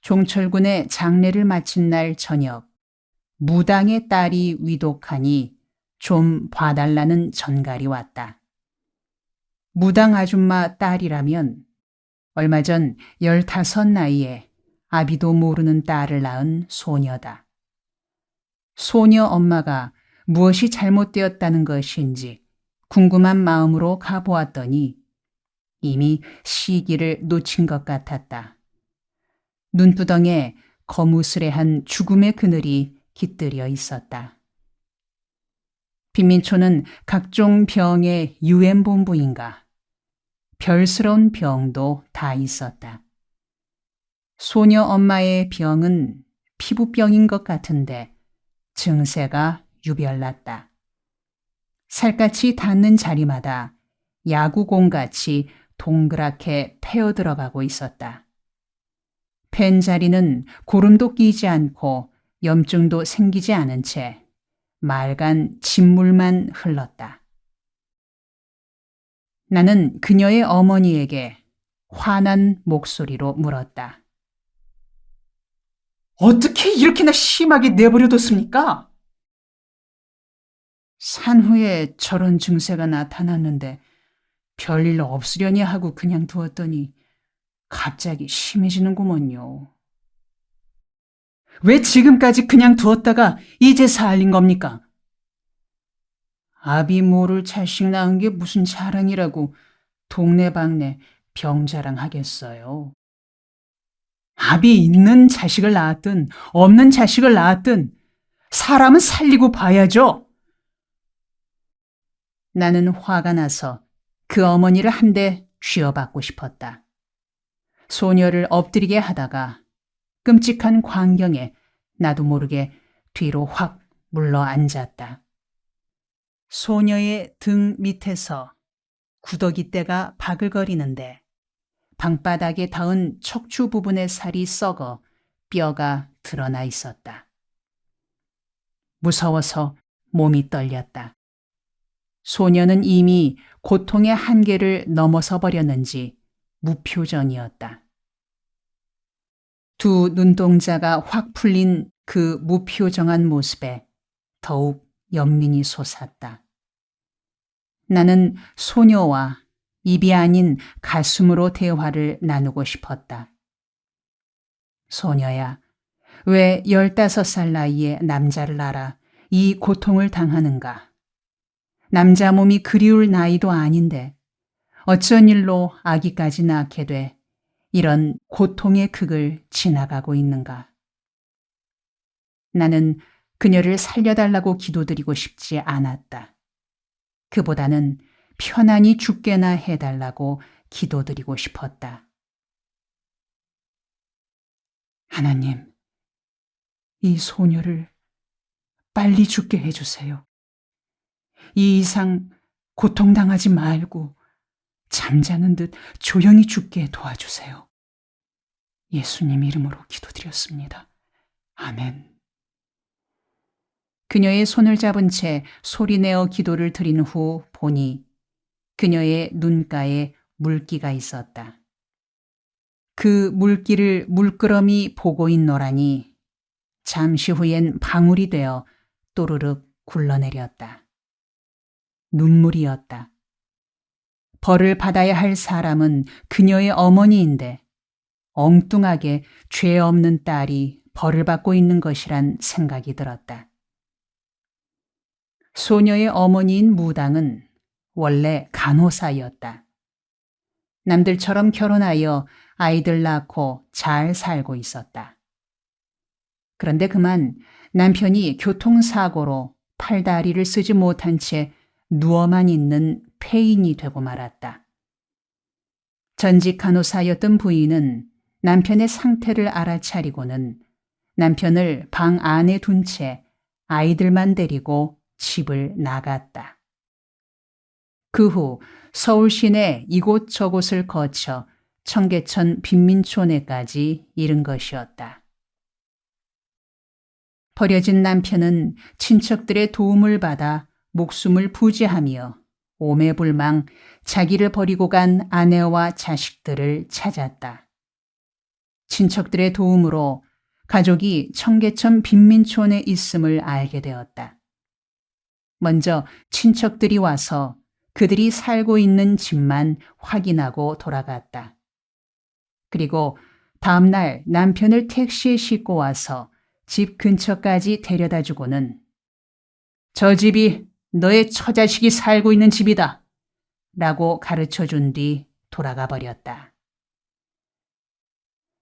종철군의 장례를 마친 날 저녁, 무당의 딸이 위독하니 좀 봐달라는 전갈이 왔다. 무당 아줌마 딸이라면 얼마 전 15 나이에 아비도 모르는 딸을 낳은 소녀다. 소녀 엄마가 무엇이 잘못되었다는 것인지 궁금한 마음으로 가보았더니 이미 시기를 놓친 것 같았다. 눈두덩에 거무스레한 죽음의 그늘이 깃들여 있었다. 빈민초는 각종 병의 유엔본부인가 별스러운 병도 다 있었다. 소녀 엄마의 병은 피부병인 것 같은데 증세가 유별났다. 살갗이 닿는 자리마다 야구공같이 동그랗게 패어 들어가고 있었다. 팬 자리는 고름도 끼지 않고 염증도 생기지 않은 채 맑은 진물만 흘렀다. 나는 그녀의 어머니에게 화난 목소리로 물었다. 어떻게 이렇게나 심하게 내버려뒀습니까? 산후에 저런 증세가 나타났는데 별일 없으려니 하고 그냥 두었더니 갑자기 심해지는구먼요. 왜 지금까지 그냥 두었다가 이제서 알린 겁니까? 아비 모를 자식 낳은 게 무슨 자랑이라고 동네방네 병자랑 하겠어요. 아비 있는 자식을 낳았든 없는 자식을 낳았든 사람은 살리고 봐야죠. 나는 화가 나서 그 어머니를 한 대 쥐어받고 싶었다. 소녀를 엎드리게 하다가 끔찍한 광경에 나도 모르게 뒤로 확 물러 앉았다. 소녀의 등 밑에서 구더기떼가 바글거리는데 방바닥에 닿은 척추 부분의 살이 썩어 뼈가 드러나 있었다. 무서워서 몸이 떨렸다. 소녀는 이미 고통의 한계를 넘어서 버렸는지 무표정이었다. 두 눈동자가 확 풀린 그 무표정한 모습에 더욱 연민이 솟았다. 나는 소녀와 입이 아닌 가슴으로 대화를 나누고 싶었다. 소녀야, 왜 15살 나이에 남자를 알아 이 고통을 당하는가? 남자 몸이 그리울 나이도 아닌데 어쩐 일로 아기까지 낳게 돼 이런 고통의 극을 지나가고 있는가? 나는 그녀를 살려달라고 기도드리고 싶지 않았다. 그보다는 편안히 죽게나 해달라고 기도드리고 싶었다. 하나님, 이 소녀를 빨리 죽게 해주세요. 이 이상 고통당하지 말고 잠자는 듯 조용히 죽게 도와주세요. 예수님 이름으로 기도드렸습니다. 아멘. 그녀의 손을 잡은 채 소리내어 기도를 드린 후 보니 그녀의 눈가에 물기가 있었다. 그 물기를 물끄러미 보고 있노라니 잠시 후엔 방울이 되어 또르륵 굴러내렸다. 눈물이었다. 벌을 받아야 할 사람은 그녀의 어머니인데 엉뚱하게 죄 없는 딸이 벌을 받고 있는 것이란 생각이 들었다. 소녀의 어머니인 무당은 원래 간호사였다. 남들처럼 결혼하여 아이들 낳고 잘 살고 있었다. 그런데 그만 남편이 교통사고로 팔다리를 쓰지 못한 채 누워만 있는 폐인이 되고 말았다. 전직 간호사였던 부인은 남편의 상태를 알아차리고는 남편을 방 안에 둔 채 아이들만 데리고 집을 나갔다. 그 후 서울 시내 이곳저곳을 거쳐 청계천 빈민촌에까지 이른 것이었다. 버려진 남편은 친척들의 도움을 받아 목숨을 부지하며 오매불망 자기를 버리고 간 아내와 자식들을 찾았다. 친척들의 도움으로 가족이 청계천 빈민촌에 있음을 알게 되었다. 먼저 친척들이 와서 그들이 살고 있는 집만 확인하고 돌아갔다. 그리고 다음 날 남편을 택시에 싣고 와서 집 근처까지 데려다 주고는 저 집이 너의 처자식이 살고 있는 집이다 라고 가르쳐 준 뒤 돌아가 버렸다.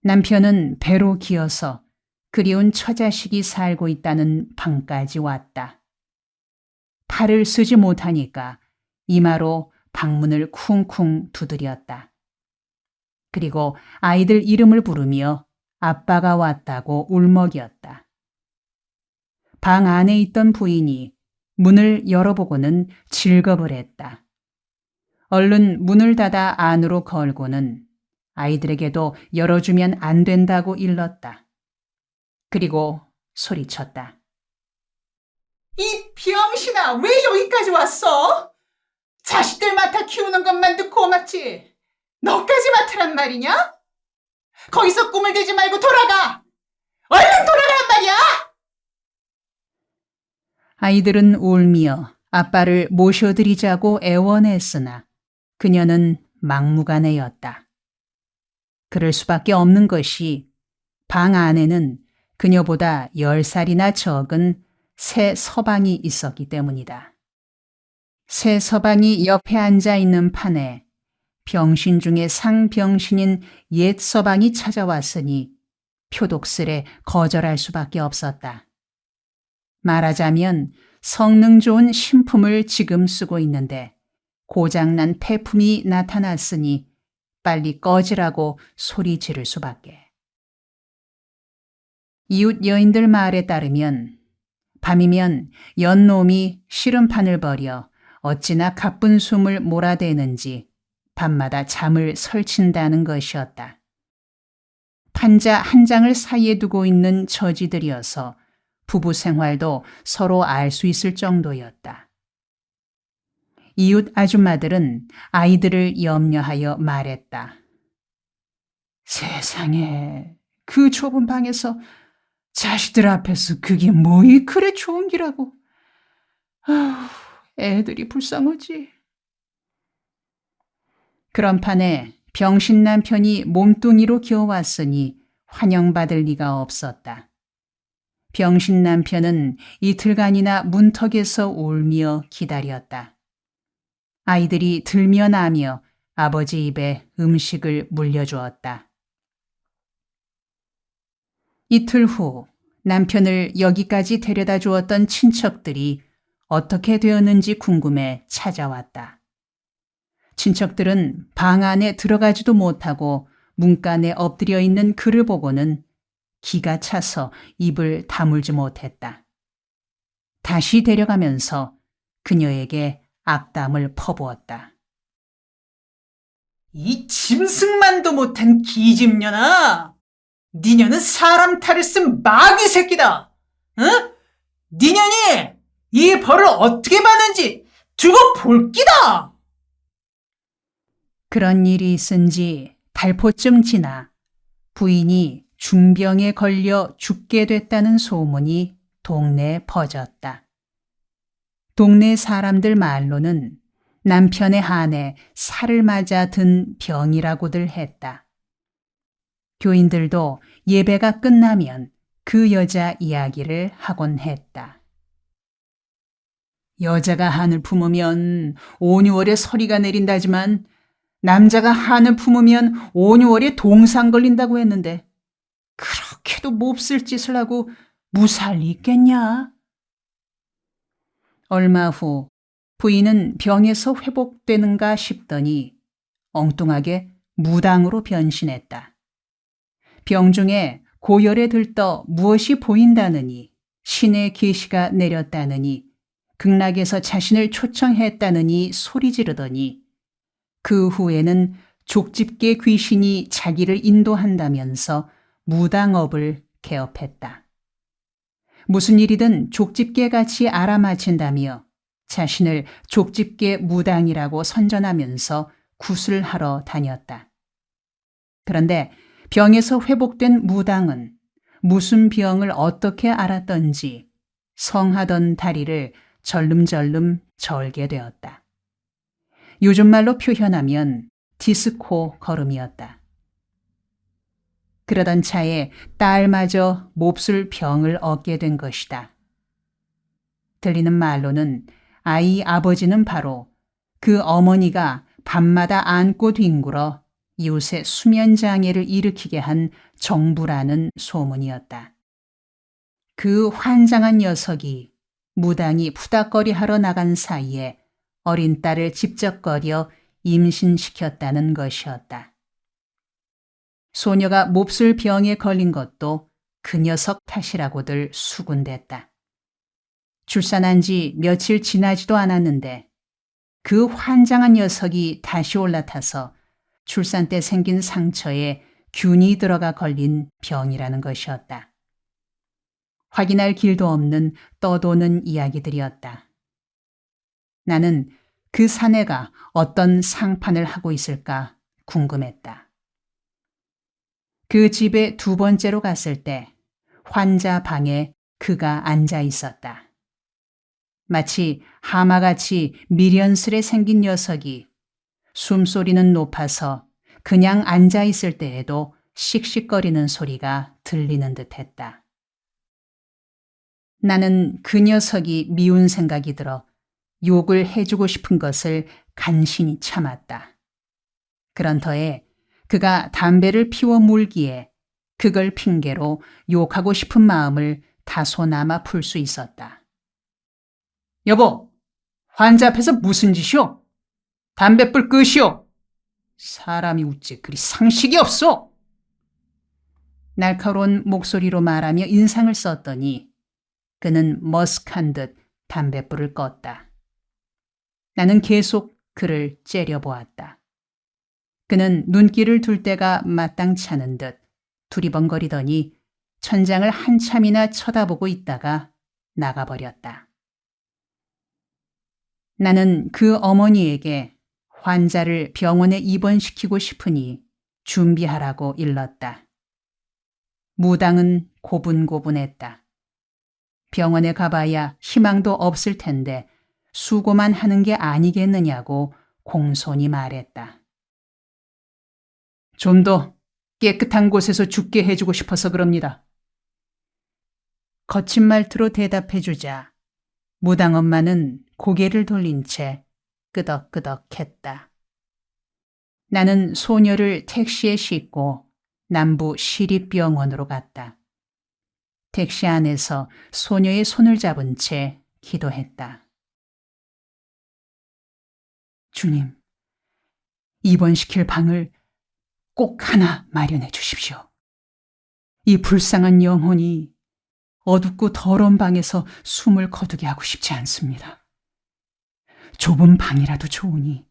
남편은 배로 기어서 그리운 처자식이 살고 있다는 방까지 왔다. 팔을 쓰지 못하니까 이마로 방문을 쿵쿵 두드렸다. 그리고 아이들 이름을 부르며 아빠가 왔다고 울먹였다. 방 안에 있던 부인이 문을 열어보고는 질겁을 했다. 얼른 문을 닫아 안으로 걸고는 아이들에게도 열어주면 안 된다고 일렀다. 그리고 소리쳤다. 이 병신아, 왜 여기까지 왔어? 자식들 맡아 키우는 것만 듣고 고맙지. 너까지 맡으란 말이냐? 거기서 꿈을 대지 말고 돌아가! 얼른 돌아가란 말이야! 아이들은 울며 아빠를 모셔드리자고 애원했으나 그녀는 막무가내였다. 그럴 수밖에 없는 것이 방 안에는 그녀보다 10살이나 적은 새 서방이 있었기 때문이다. 새 서방이 옆에 앉아 있는 판에 병신 중에 상병신인 옛 서방이 찾아왔으니 표독스레 거절할 수밖에 없었다. 말하자면 성능 좋은 신품을 지금 쓰고 있는데 고장난 폐품이 나타났으니 빨리 꺼지라고 소리 지를 수밖에. 이웃 여인들 말에 따르면 밤이면 연놈이 씨름판을 벌여 어찌나 가쁜 숨을 몰아대는지 밤마다 잠을 설친다는 것이었다. 판자 한 장을 사이에 두고 있는 처지들이어서 부부 생활도 서로 알 수 있을 정도였다. 이웃 아줌마들은 아이들을 염려하여 말했다. 세상에, 그 좁은 방에서 자식들 앞에서 그게 뭐이 그래 좋은 기라고. 아휴, 애들이 불쌍하지. 그런 판에 병신 남편이 몸뚱이로 기어왔으니 환영받을 리가 없었다. 병신 남편은 이틀간이나 문턱에서 울며 기다렸다. 아이들이 들며 나며 아버지 입에 음식을 물려주었다. 이틀 후 남편을 여기까지 데려다 주었던 친척들이 어떻게 되었는지 궁금해 찾아왔다. 친척들은 방 안에 들어가지도 못하고 문간에 엎드려 있는 그를 보고는 기가 차서 입을 다물지 못했다. 다시 데려가면서 그녀에게 악담을 퍼부었다. 이 짐승만도 못한 기집년아! 니년은 사람 탈을 쓴 마귀 새끼다! 응? 니년이 이 벌을 어떻게 받는지 두고 볼 끼다! 그런 일이 있은 지 달포쯤 지나 부인이 중병에 걸려 죽게 됐다는 소문이 동네에 퍼졌다. 동네 사람들 말로는 남편의 한에 살을 맞아 든 병이라고들 했다. 교인들도 예배가 끝나면 그 여자 이야기를 하곤 했다. 여자가 한을 품으면 5, 6월에 서리가 내린다지만 남자가 한을 품으면 5, 6월에 동상 걸린다고 했는데 그렇게도 몹쓸 짓을 하고 무사할 리 있겠냐? 얼마 후 부인은 병에서 회복되는가 싶더니 엉뚱하게 무당으로 변신했다. 병중에 고열에 들떠 무엇이 보인다느니 신의 계시가 내렸다느니 극락에서 자신을 초청했다느니 소리 지르더니 그 후에는 족집게 귀신이 자기를 인도한다면서 무당업을 개업했다. 무슨 일이든 족집게같이 알아맞힌다며 자신을 족집게 무당이라고 선전하면서 구슬하러 다녔다. 그런데 병에서 회복된 무당은 무슨 병을 어떻게 알았던지 성하던 다리를 절름절름 절게 되었다. 요즘 말로 표현하면 디스코 걸음이었다. 그러던 차에 딸마저 몹쓸 병을 얻게 된 것이다. 들리는 말로는 아이 아버지는 바로 그 어머니가 밤마다 안고 뒹굴어 이웃의 수면장애를 일으키게 한 정부라는 소문이었다. 그 환장한 녀석이 무당이 푸닥거리하러 나간 사이에 어린 딸을 집적거려 임신시켰다는 것이었다. 소녀가 몹쓸 병에 걸린 것도 그 녀석 탓이라고들 수군댔다. 출산한 지 며칠 지나지도 않았는데 그 환장한 녀석이 다시 올라타서 출산 때 생긴 상처에 균이 들어가 걸린 병이라는 것이었다. 확인할 길도 없는 떠도는 이야기들이었다. 나는 그 사내가 어떤 상판을 하고 있을까 궁금했다. 그 집에 두 번째로 갔을 때 환자 방에 그가 앉아 있었다. 마치 하마같이 미련스레 생긴 녀석이 숨소리는 높아서 그냥 앉아 있을 때에도 씩씩거리는 소리가 들리는 듯했다. 나는 그 녀석이 미운 생각이 들어 욕을 해주고 싶은 것을 간신히 참았다. 그런 터에 그가 담배를 피워 물기에 그걸 핑계로 욕하고 싶은 마음을 다소나마 풀 수 있었다. 여보, 환자 앞에서 무슨 짓이오? 담뱃불 끄시오. 사람이 어째 그리 상식이 없소. 날카로운 목소리로 말하며 인상을 썼더니 그는 머쓱한 듯 담뱃불을 껐다. 나는 계속 그를 째려보았다. 그는 눈길을 둘 때가 마땅치 않은 듯 두리번거리더니 천장을 한참이나 쳐다보고 있다가 나가버렸다. 나는 그 어머니에게 환자를 병원에 입원시키고 싶으니 준비하라고 일렀다. 무당은 고분고분했다. 병원에 가봐야 희망도 없을 텐데 수고만 하는 게 아니겠느냐고 공손히 말했다. 좀 더 깨끗한 곳에서 죽게 해주고 싶어서 그럽니다. 거친 말투로 대답해주자 무당 엄마는 고개를 돌린 채 끄덕끄덕했다. 나는 소녀를 택시에 싣고 남부 시립병원으로 갔다. 택시 안에서 소녀의 손을 잡은 채 기도했다. 주님, 입원시킬 방을 꼭 하나 마련해 주십시오. 이 불쌍한 영혼이 어둡고 더러운 방에서 숨을 거두게 하고 싶지 않습니다. 좁은 방이라도 좋으니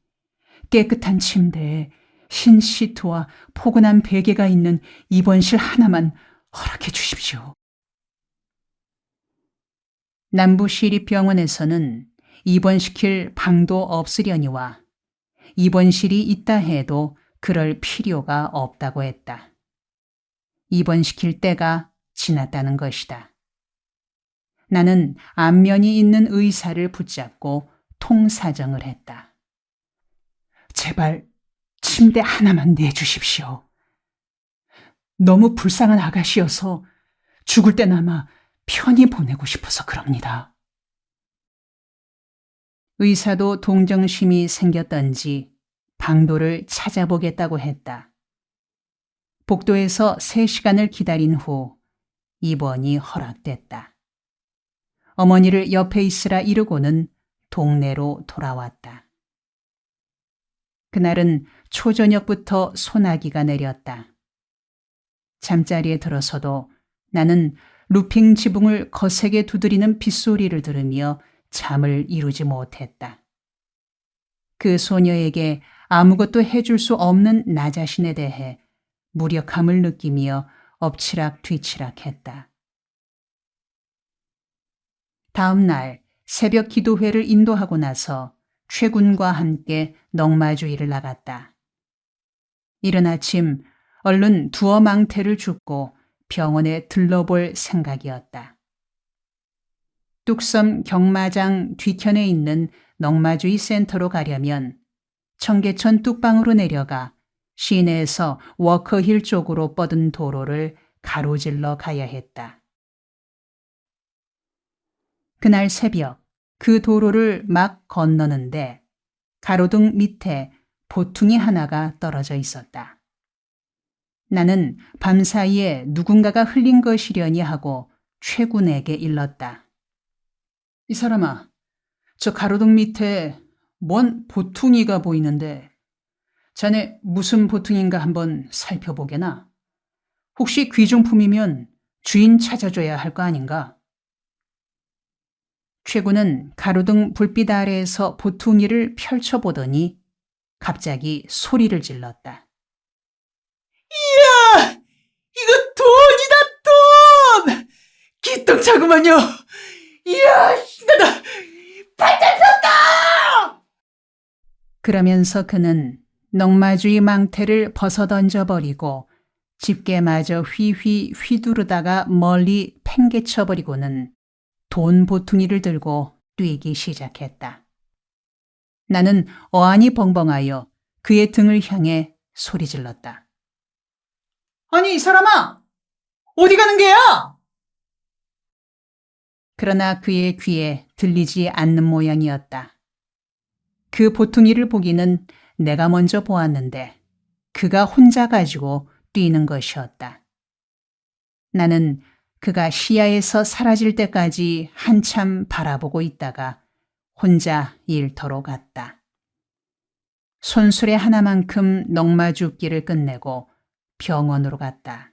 깨끗한 침대에 흰 시트와 포근한 베개가 있는 입원실 하나만 허락해 주십시오. 남부시립병원에서는 입원시킬 방도 없으려니와 입원실이 있다 해도 그럴 필요가 없다고 했다. 입원시킬 때가 지났다는 것이다. 나는 안면이 있는 의사를 붙잡고 통사정을 했다. 제발 침대 하나만 내주십시오. 너무 불쌍한 아가씨여서 죽을 때나마 편히 보내고 싶어서 그럽니다. 의사도 동정심이 생겼던지 방도를 찾아보겠다고 했다. 복도에서 3시간을 기다린 후 입원이 허락됐다. 어머니를 옆에 있으라 이르고는 동네로 돌아왔다. 그날은 초저녁부터 소나기가 내렸다. 잠자리에 들어서도 나는 루핑 지붕을 거세게 두드리는 빗소리를 들으며 잠을 이루지 못했다. 그 소녀에게 아무것도 해줄 수 없는 나 자신에 대해 무력함을 느끼며 엎치락 뒤치락 했다. 다음 날 새벽 기도회를 인도하고 나서 최군과 함께 넉마주일을 나갔다. 이른 아침 얼른 두어 망태를 줍고 병원에 들러볼 생각이었다. 뚝섬 경마장 뒤편에 있는 넉마주의 센터로 가려면 청계천 뚝방으로 내려가 시내에서 워커힐 쪽으로 뻗은 도로를 가로질러 가야 했다. 그날 새벽 그 도로를 막 건너는데 가로등 밑에 보퉁이 하나가 떨어져 있었다. 나는 밤사이에 누군가가 흘린 것이려니 하고 최군에게 일렀다. 이 사람아, 저 가로등 밑에 뭔 보퉁이가 보이는데 자네 무슨 보퉁인가 한번 살펴보게나. 혹시 귀중품이면 주인 찾아줘야 할 거 아닌가? 최군은 가로등 불빛 아래에서 보퉁이를 펼쳐보더니 갑자기 소리를 질렀다. 이야! 이거 돈이다, 돈! 기똥차구만요! 이야, 나다! 발달 폈다! 그러면서 그는 넉마주의 망태를 벗어던져버리고 집게마저 휘휘 휘두르다가 멀리 팽개쳐버리고는 돈 보퉁이를 들고 뛰기 시작했다. 나는 어안이 벙벙하여 그의 등을 향해 소리질렀다. 아니, 이 사람아! 어디 가는 게야? 그러나 그의 귀에 들리지 않는 모양이었다. 그 보퉁이를 보기는 내가 먼저 보았는데 그가 혼자 가지고 뛰는 것이었다. 나는 그가 시야에서 사라질 때까지 한참 바라보고 있다가 혼자 일터로 갔다. 손수레 하나만큼 넉마줍기를 끝내고 병원으로 갔다.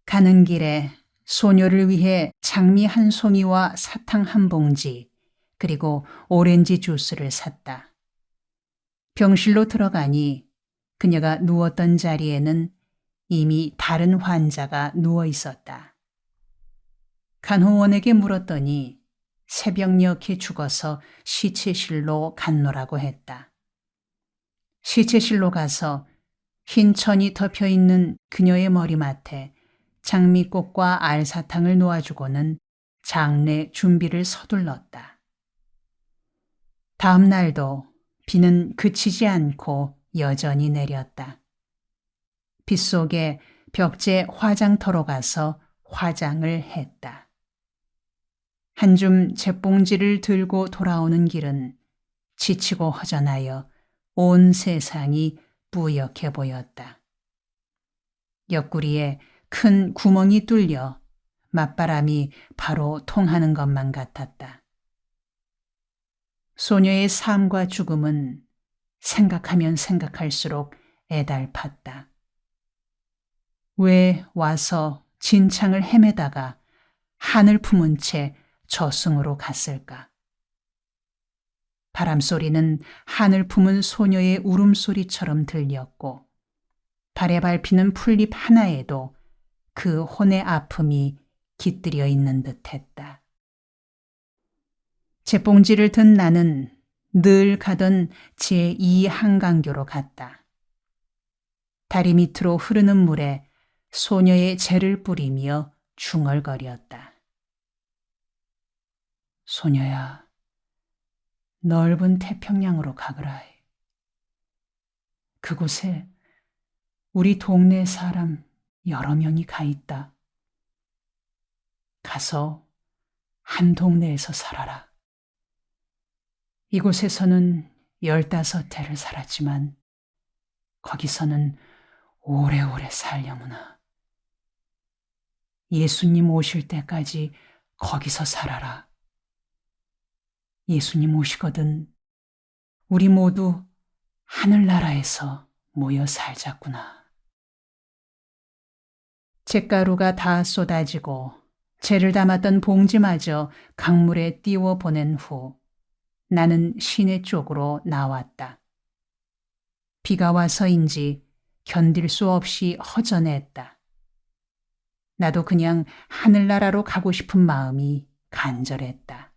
가는 길에 소녀를 위해 장미 한 송이와 사탕 한 봉지 그리고 오렌지 주스를 샀다. 병실로 들어가니 그녀가 누웠던 자리에는 이미 다른 환자가 누워 있었다. 간호원에게 물었더니 새벽녘에 죽어서 시체실로 갔노라고 했다. 시체실로 가서 흰 천이 덮여 있는 그녀의 머리맡에 장미꽃과 알사탕을 놓아주고는 장례 준비를 서둘렀다. 다음 날도 비는 그치지 않고 여전히 내렸다. 빗속에 벽제 화장터로 가서 화장을 했다. 한 줌 잿봉지를 들고 돌아오는 길은 지치고 허전하여 온 세상이 뿌옇게 보였다. 옆구리에 큰 구멍이 뚫려 맞바람이 바로 통하는 것만 같았다. 소녀의 삶과 죽음은 생각하면 생각할수록 애달팠다. 왜 와서 진창을 헤매다가 하늘 품은 채 저승으로 갔을까? 바람소리는 하늘 품은 소녀의 울음소리처럼 들렸고 발에 밟히는 풀잎 하나에도 그 혼의 아픔이 깃들여 있는 듯했다. 잿봉지를 든 나는 늘 가던 제2 한강교로 갔다. 다리 밑으로 흐르는 물에 소녀의 재를 뿌리며 중얼거렸다. 소녀야, 넓은 태평양으로 가거라. 그곳에 우리 동네 사람 여러 명이 가 있다. 가서 한 동네에서 살아라. 이곳에서는 15해를 살았지만 거기서는 오래오래 살려무나. 예수님 오실 때까지 거기서 살아라. 예수님 오시거든 우리 모두 하늘나라에서 모여 살자꾸나. 잿가루가 다 쏟아지고 재를 담았던 봉지마저 강물에 띄워 보낸 후 나는 시내 쪽으로 나왔다. 비가 와서인지 견딜 수 없이 허전했다. 나도 그냥 하늘나라로 가고 싶은 마음이 간절했다.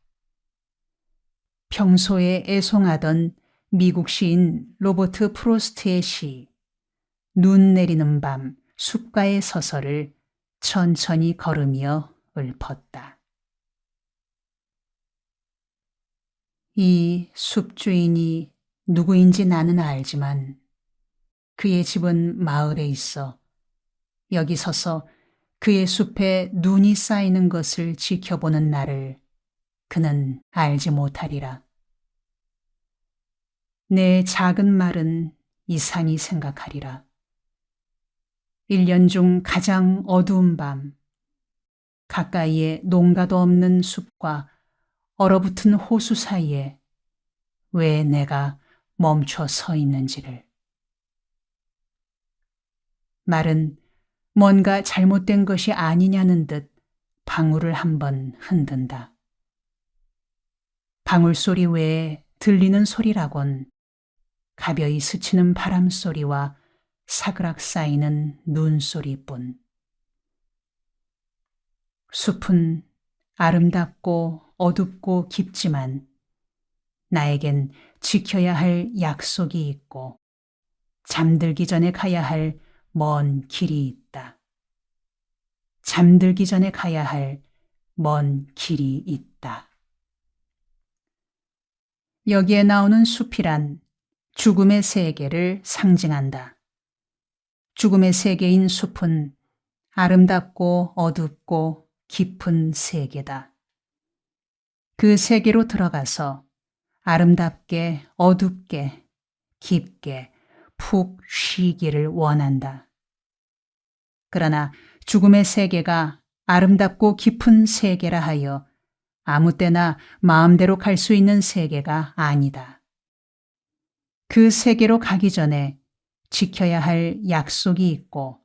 평소에 애송하던 미국 시인 로버트 프로스트의 시 눈 내리는 밤 숲가의 서서를 천천히 걸으며 읊었다. 이 숲주인이 누구인지 나는 알지만 그의 집은 마을에 있어 여기 서서 그의 숲에 눈이 쌓이는 것을 지켜보는 나를 그는 알지 못하리라. 내 작은 말은 이상히 생각하리라. 1년 중 가장 어두운 밤, 가까이에 농가도 없는 숲과 얼어붙은 호수 사이에 왜 내가 멈춰 서 있는지를. 말은 뭔가 잘못된 것이 아니냐는 듯 방울을 한번 흔든다. 방울 소리 외에 들리는 소리라곤 가벼이 스치는 바람 소리와 사그락 쌓이는 눈 소리뿐. 숲은 아름답고 어둡고 깊지만 나에겐 지켜야 할 약속이 있고 잠들기 전에 가야 할 먼 길이 있다. 잠들기 전에 가야 할 먼 길이 있다. 여기에 나오는 숲이란 죽음의 세계를 상징한다. 죽음의 세계인 숲은 아름답고 어둡고 깊은 세계다. 그 세계로 들어가서 아름답게 어둡게 깊게 푹 쉬기를 원한다. 그러나 죽음의 세계가 아름답고 깊은 세계라 하여 아무 때나 마음대로 갈 수 있는 세계가 아니다. 그 세계로 가기 전에 지켜야 할 약속이 있고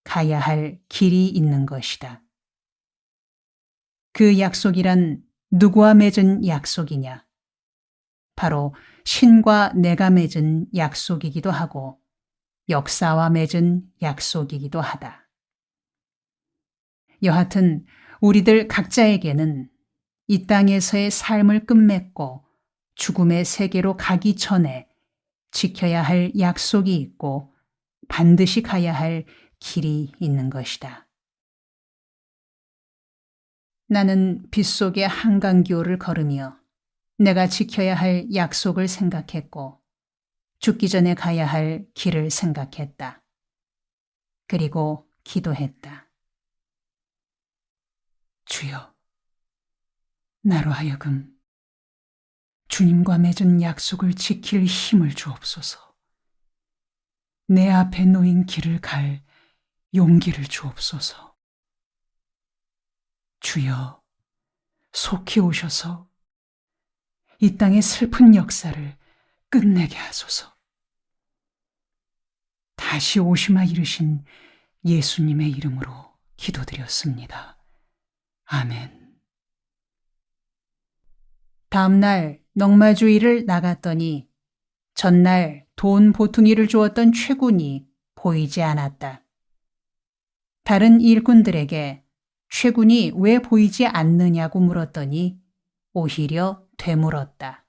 가야 할 길이 있는 것이다. 그 약속이란 누구와 맺은 약속이냐? 바로 신과 내가 맺은 약속이기도 하고 역사와 맺은 약속이기도 하다. 여하튼 우리들 각자에게는 이 땅에서의 삶을 끝맺고 죽음의 세계로 가기 전에 지켜야 할 약속이 있고 반드시 가야 할 길이 있는 것이다. 나는 빗속의 한강교를 걸으며 내가 지켜야 할 약속을 생각했고 죽기 전에 가야 할 길을 생각했다. 그리고 기도했다. 주여, 나로 하여금 주님과 맺은 약속을 지킬 힘을 주옵소서. 내 앞에 놓인 길을 갈 용기를 주옵소서. 주여, 속히 오셔서 이 땅의 슬픈 역사를 끝내게 하소서. 다시 오시마 이르신 예수님의 이름으로 기도드렸습니다. 아멘. 다음 날 넉마주의를 나갔더니 전날 돈 보퉁이를 주었던 최군이 보이지 않았다. 다른 일꾼들에게 최군이 왜 보이지 않느냐고 물었더니 오히려 되물었다.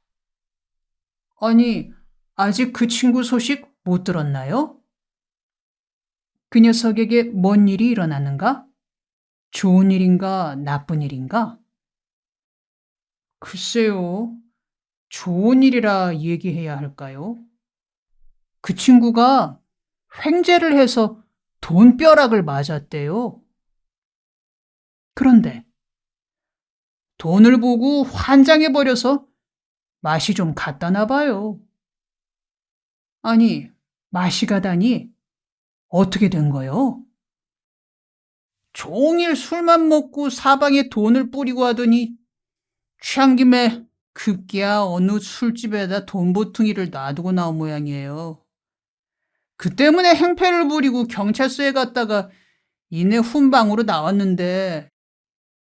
아니, 아직 그 친구 소식 못 들었나요? 그 녀석에게 뭔 일이 일어났는가? 좋은 일인가 나쁜 일인가? 글쎄요. 좋은 일이라 얘기해야 할까요? 그 친구가 횡재를 해서 돈벼락을 맞았대요. 그런데 돈을 보고 환장해버려서 맛이 좀 갔다나 봐요. 아니, 맛이 가다니 어떻게 된 거요? 종일 술만 먹고 사방에 돈을 뿌리고 하더니 취한 김에 급기야 어느 술집에다 돈 보퉁이를 놔두고 나온 모양이에요. 그 때문에 행패를 부리고 경찰서에 갔다가 이내 훈방으로 나왔는데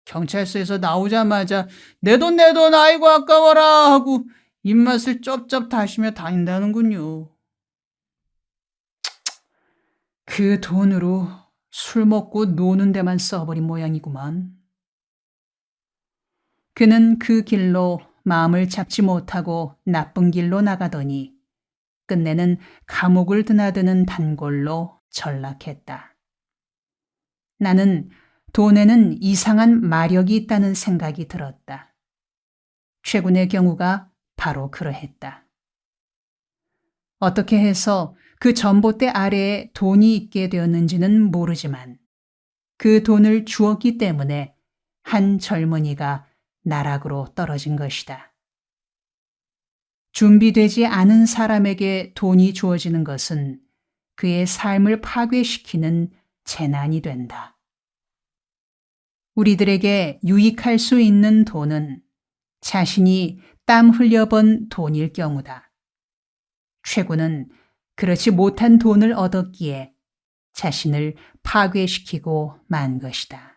경찰서에서 나오자마자 내 돈 아이고 아까워라 하고 입맛을 쩝쩝 다시며 다닌다는군요. 그 돈으로 술 먹고 노는 데만 써버린 모양이구만. 그는 그 길로 마음을 잡지 못하고 나쁜 길로 나가더니 끝내는 감옥을 드나드는 단골로 전락했다. 나는 돈에는 이상한 마력이 있다는 생각이 들었다. 최군의 경우가 바로 그러했다. 어떻게 해서 그 전봇대 아래에 돈이 있게 되었는지는 모르지만 그 돈을 주었기 때문에 한 젊은이가 나락으로 떨어진 것이다. 준비되지 않은 사람에게 돈이 주어지는 것은 그의 삶을 파괴시키는 재난이 된다. 우리들에게 유익할 수 있는 돈은 자신이 땀 흘려번 돈일 경우다. 최군은 그렇지 못한 돈을 얻었기에 자신을 파괴시키고 만 것이다.